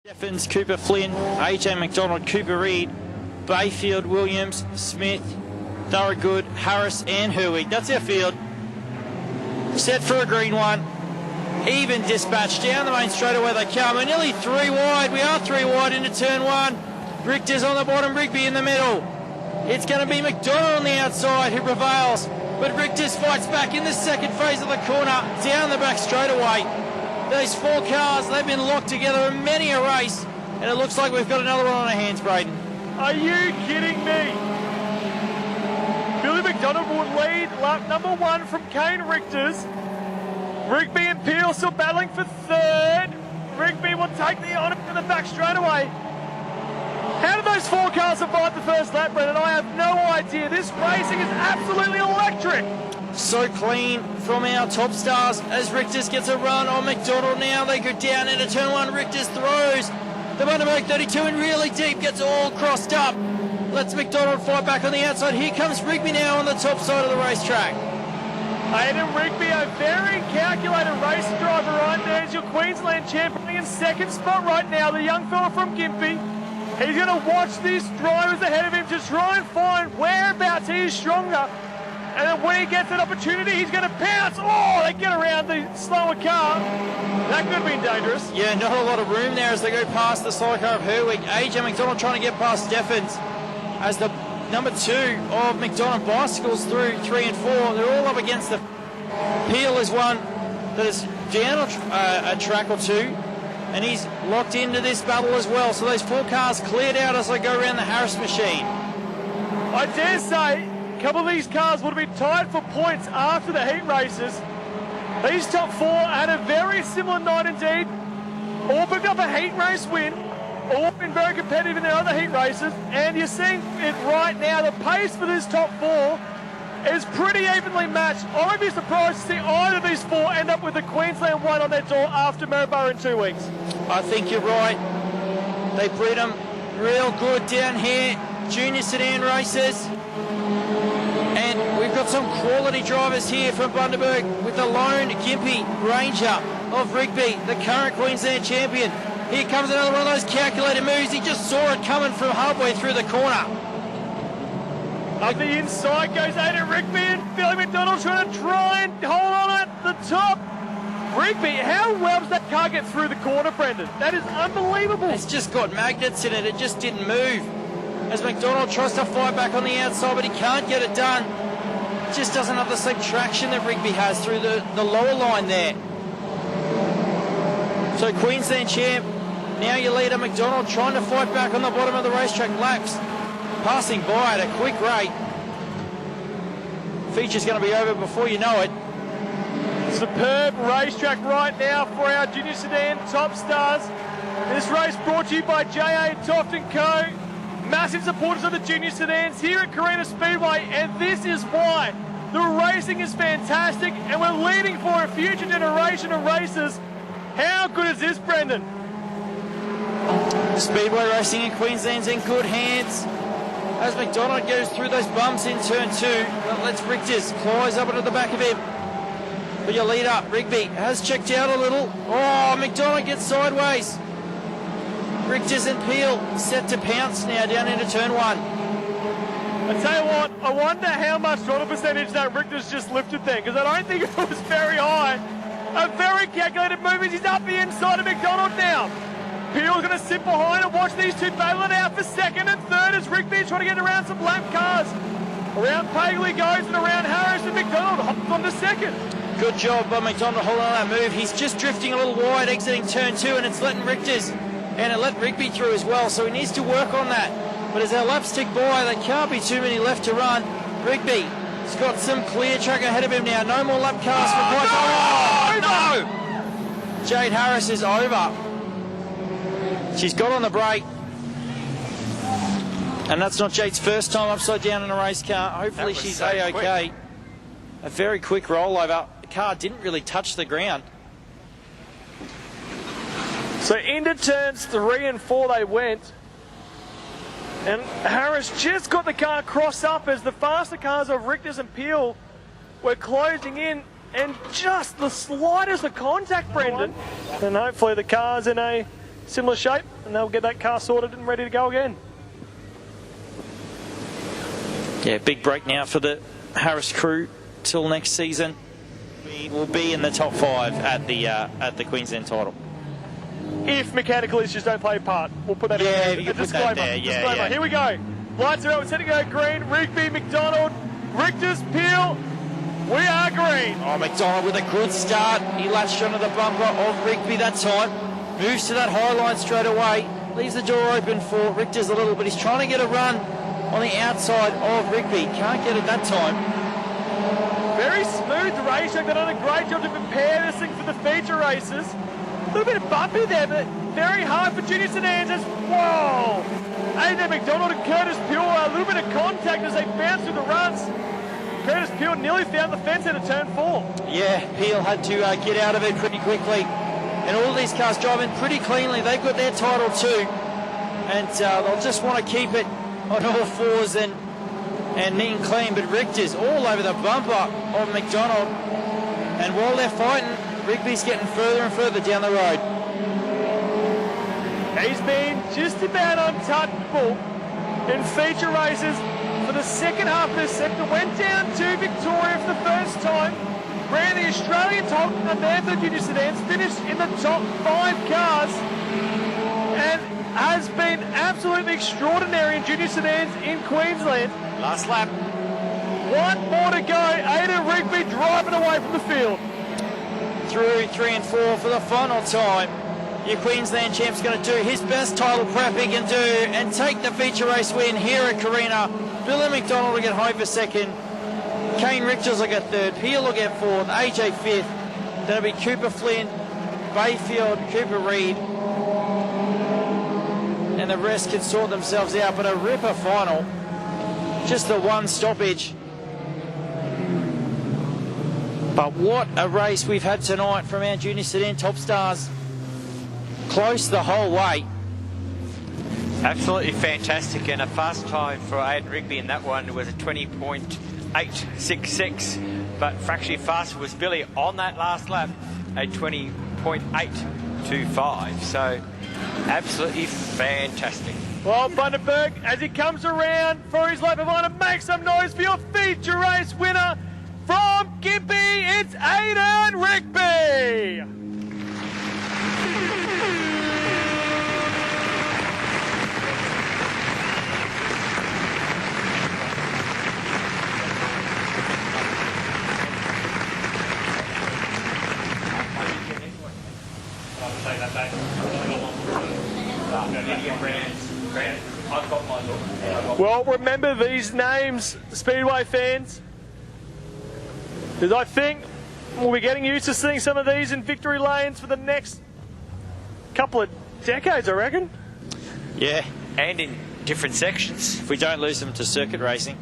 Steffens, Cooper Flynn, AJ McDonald, Cooper Reed, Bayfield, Williams, Smith, Thorogood, Harris and Herwig. That's our field. Set for a green one. Even dispatch down the main straightaway they come. We're nearly 3 wide. We are 3 wide into turn 1. Richter's on the bottom, Rigby in the middle. It's going to be McDonald on the outside who prevails. But Richter's fights back in the second phase of the corner, down the back straightaway. These 4 cars, they've been locked together in many a race. And it looks like we've got another one on our hands, Braden. Are you kidding me? Billy McDonald will lead lap number 1 from Kane Richter's. Rigby and Peel still battling for 3rd. Rigby will take the honour to the back straightaway. How did those 4 cars survive the first lap, Brendan? I have no idea. This racing is absolutely electric. So clean from our top stars as Richter's gets a run on McDonald now. They go down into turn 1. Richter's throws the Bundaberg 32 in really deep, gets all crossed up. Lets McDonald fight back on the outside. Here comes Rigby now on the top side of the racetrack. Aidan Rigby, a very calculated race driver right there. Is your Queensland champion in 2nd spot right now, the young fella from Gympie. He's going to watch these drivers ahead of him to try and find whereabouts he is stronger. And then when he gets that opportunity, he's going to pounce. Oh, they get around the slower car. That could have been dangerous. Yeah, not a lot of room there as they go past the slower car of Herwig. AJ McDonald trying to get past Steffens as the number 2 of McDonald bicycles through 3 and 4. They're all up against the Peel is one that is down a track or 2. And he's locked into this battle as well. So those 4 cars cleared out as they go around the Harris machine. I dare say a couple of these cars would have been tied for points after the heat races. These top 4 had a very similar night indeed. All picked up a heat race win. All been very competitive in their other heat races. And you're seeing it right now. The pace for this top 4 is pretty evenly matched. I would be surprised to see either of these 4 end up with the Queensland 1 on their door after Maryborough in 2 weeks. I think you're right. They bred them real good down here. Junior sedan races. And we've got some quality drivers here from Bundaberg with the lone Gympie Ranger of Rigby, the current Queensland champion. Here comes another one of those calculated moves. He just saw it coming from halfway through the corner. Up the inside goes Aidan Rigby and Billy McDonald trying to hold on at the top. Rigby, how well does that car get through the corner, Brendan? That is unbelievable. It's just got magnets in it. It just didn't move. As McDonald tries to fight back on the outside, but he can't get it done. Just doesn't have the same traction that Rigby has through the lower line there. So Queensland champ, now your leader McDonald trying to fight back on the bottom of the racetrack. Laps passing by at a quick rate. Feature's going to be over before you know it. Superb racetrack right now for our Junior Sedan Top Stars. This race brought to you by J.A. Toft & Co. Massive supporters of the Junior Sedans here at Carina Speedway, and this is why. The racing is fantastic, and we're leading for a future generation of racers. How good is this, Brendan? Speedway racing in Queensland's in good hands. As McDonald goes through those bumps in turn 2, that lets Richter's close up into the back of him. But your leader, Rigby, has checked out a little. Oh, McDonald gets sideways. Richter's and Peel set to pounce now down into turn 1. I tell you what, I wonder how much throttle percentage that Richter's just lifted there, because I don't think it was very high. A very calculated move as he's up the inside of McDonald now. Peel's going to sit behind and watch these 2 battle it out for 2nd and 3rd as Rigby trying to get around some lap cars. Around Pagley goes and around Harris and McDonald hops on to 2nd. Good job by McDonald holding on that move. He's just drifting a little wide exiting turn 2, and it's letting Richter's. And it let Rigby through as well, so he needs to work on that. But as our laps tick by, there can't be too many left to run. Rigby's got some clear track ahead of him now. No more lap cars for quite no! Jade Harris is over. She's got on the brake. And that's not Jade's first time upside down in a race car. Hopefully she's A-OK. A very quick rollover. The car didn't really touch the ground. So into turns 3 and 4 they went. And Harris just got the car crossed up as the faster cars of Richter's and Peel were closing in. And just the slightest of contact, Brendan. And hopefully the car's in a similar shape, and they'll get that car sorted and ready to go again. Yeah, big break now for the Harris crew till next season. We will be in the top 5 at the Queensland title. If mechanical issues don't play a part, we'll put that in there. Yeah, you can put that there. Yeah. Here we go. Lights are out, we're set to go green. Rigby, McDonald, Richter's, Peel. We are green. Oh, McDonald with a good start. He latched onto the bumper of Rigby that time. Moves to that high line straight away. Leaves the door open for Richter's a little, but he's trying to get a run on the outside of Rigby. Can't get it that time. Very smooth racetrack. They've done a great job to prepare this thing for the feature races. A little bit of bumpy there, but very hard for Junior Sedans. Whoa! AJ McDonald and Curtis Pure, a little bit of contact as they bounce through the runs. Curtis Pure nearly found the fence out of turn 4. Yeah, Peel had to get out of it pretty quickly. And all these cars driving pretty cleanly. They've got their title too. And they'll just want to keep it on all fours and neat and clean. But Richter's all over the bumper of McDonald. And while they're fighting, Rigby's getting further and further down the road. He's been just about untouchable in feature races for the second half of this sector. Went down to Victoria for the first time. Ran the Australian title and there for Junior Sedans. Finished in the top 5 cars. And has been absolutely extraordinary in Junior Sedans in Queensland. Last lap. One more to go. Aidan Rigby driving away from the field. Through 3 and 4 for the final time. Your Queensland champ's going to do his best title prep he can do and take the feature race win here at Carina. Billy McDonald will get home for second. Kane Richards will get third. Peel will get fourth. AJ fifth. That'll be Cooper Flynn, Bayfield, Cooper Reed. And the rest can sort themselves out. But a ripper final. Just the one stoppage. But what a race we've had tonight from our Junior Sedan Top Stars. Close the whole way. Absolutely fantastic, and a fast time for Aidan Rigby in that one was a 20.866, but fractionally faster was Billy on that last lap, a 20.825. So absolutely fantastic. Well, Bundaberg, as he comes around for his lap of honour, make some noise for your feature race winner from Gympie. It's Aidan Rigby. Well, remember these names, Speedway fans, because I think we'll be getting used to seeing some of these in victory lanes for the next couple of decades, I reckon. Yeah. And in different sections. If we don't lose them to circuit racing.